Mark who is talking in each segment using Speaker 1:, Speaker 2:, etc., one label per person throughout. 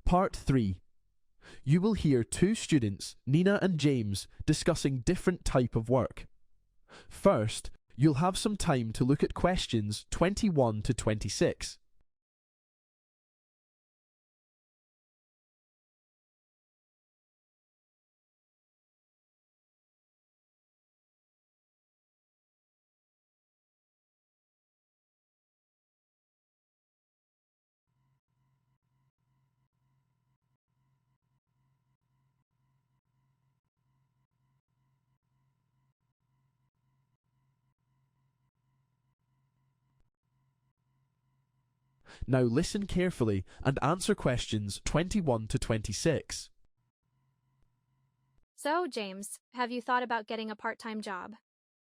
Speaker 1: Part 3. You will hear two students, Nina and James, discussing different type of work. First, you'll have some time to look at questions 21 to 26. Now listen carefully and answer questions 21 to 26.
Speaker 2: So, James, have you thought about getting a part-time job?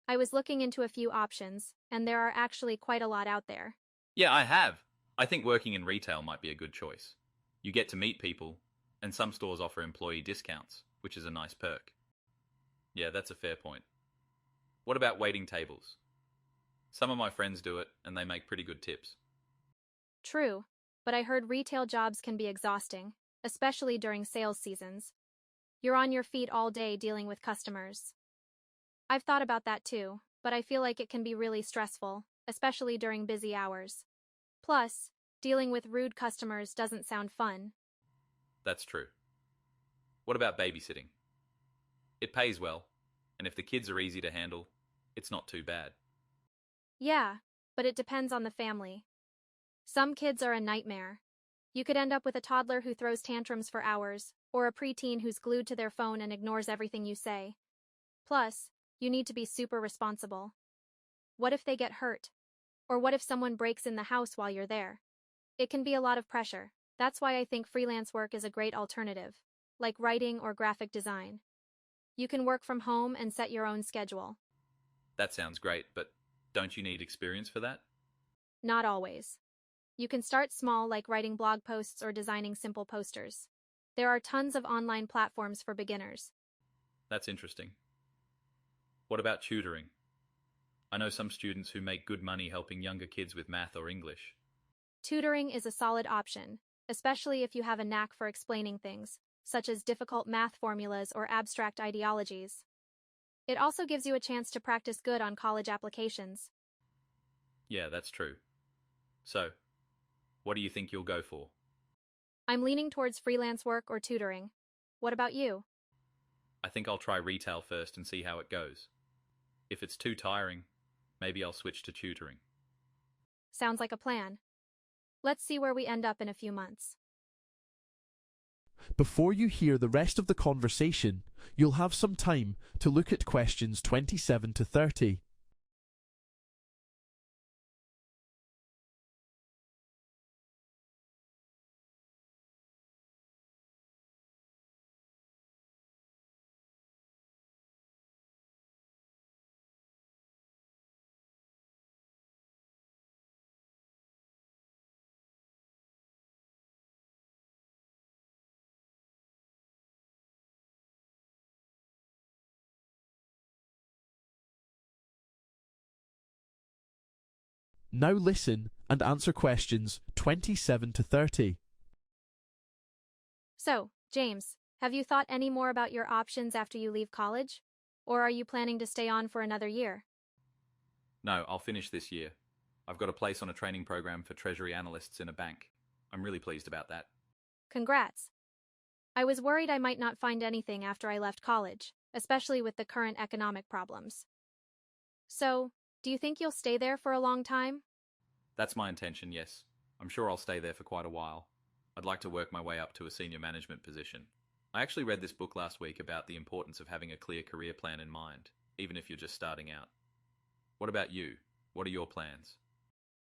Speaker 2: I was looking into a few options, and there are actually quite a lot out there.
Speaker 3: Yeah, I have. I think working in retail might be a good choice. You get to meet people, and some stores offer employee discounts, which is a nice perk. Yeah, that's a fair point. What about waiting tables? Some of my friends do it, and they make pretty good tips.
Speaker 2: True, but I heard retail jobs can be exhausting, especially during sales seasons. You're on your feet all day dealing with customers. I've thought about that too, but I feel like it can be really stressful, especially during busy hours. Plus, dealing with rude customers doesn't sound fun.
Speaker 3: That's true. What about babysitting? It pays well, and if the kids are easy to handle, it's not too bad.
Speaker 2: Yeah, but it depends on the family. Some kids are a nightmare. You could end up with a toddler who throws tantrums for hours, or a preteen who's glued to their phone and ignores everything you say. Plus, you need to be super responsible. What if they get hurt? Or what if someone breaks in the house while you're there? It can be a lot of pressure. That's why I think freelance work is a great alternative, like writing or graphic design. You can work from home and set your own schedule.
Speaker 3: That sounds great, but don't you need experience for that?
Speaker 2: Not always. You can start small, like writing blog posts or designing simple posters. There are tons of online platforms for beginners.
Speaker 3: That's interesting. What about tutoring? I know some students who make good money helping younger kids with math or English.
Speaker 2: Tutoring is a solid option, especially if you have a knack for explaining things, such as difficult math formulas or abstract ideologies. It also gives you a chance to practice good on college applications.
Speaker 3: Yeah, that's true. So, what do you think you'll go for?
Speaker 2: I'm leaning towards freelance work or tutoring. What about you?
Speaker 3: I think I'll try retail first and see how it goes. If it's too tiring, maybe I'll switch to tutoring.
Speaker 2: Sounds like a plan. Let's see where we end up in a few months.
Speaker 1: Before you hear the rest of the conversation, you'll have some time to look at questions 27 to 30. Now listen and answer questions 27 to 30.
Speaker 2: So, James, have you thought any more about your options after you leave college? Or are you planning to stay on for another year?
Speaker 3: No, I'll finish this year. I've got a place on a training program for treasury analysts in a bank. I'm really pleased about that.
Speaker 2: Congrats. I was worried I might not find anything after I left college, especially with the current economic problems. So, do you think you'll stay there for a long time?
Speaker 3: That's my intention, yes. I'm sure I'll stay there for quite a while. I'd like to work my way up to a senior management position. I actually read this book last week about the importance of having a clear career plan in mind, even if you're just starting out. What about you? What are your plans?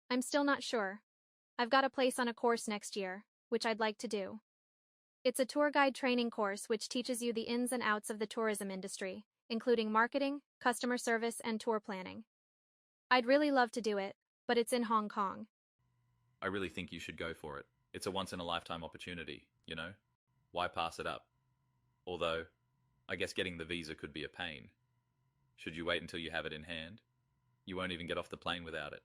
Speaker 2: I'm still not sure. I've got a place on a course next year, which I'd like to do. It's a tour guide training course which teaches you the ins and outs of the tourism industry, including marketing, customer service, and tour planning. I'd really love to do it, but it's in Hong Kong.
Speaker 3: I really think you should go for it. It's a once-in-a-lifetime opportunity, you know? Why pass it up? Although, I guess getting the visa could be a pain. Should you wait until you have it in hand? You won't even get off the plane without it.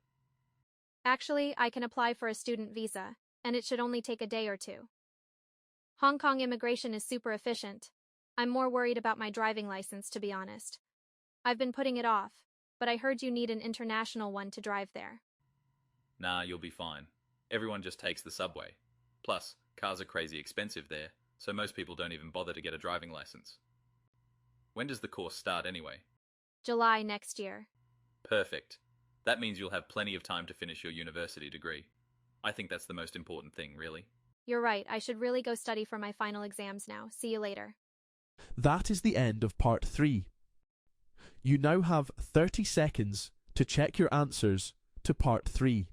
Speaker 2: Actually, I can apply for a student visa, and it should only take a day or two. Hong Kong immigration is super efficient. I'm more worried about my driving license, to be honest. I've been putting it off, but I heard you need an international one to drive there.
Speaker 3: Nah, you'll be fine. Everyone just takes the subway. Plus, cars are crazy expensive there, so most people don't even bother to get a driving license. When does the course start anyway?
Speaker 2: July next year.
Speaker 3: Perfect. That means you'll have plenty of time to finish your university degree. I think that's the most important thing, really.
Speaker 2: You're right, I should really go study for my final exams now. See you later.
Speaker 1: That is the end of part 3. You now have 30 seconds to check your answers to part 3.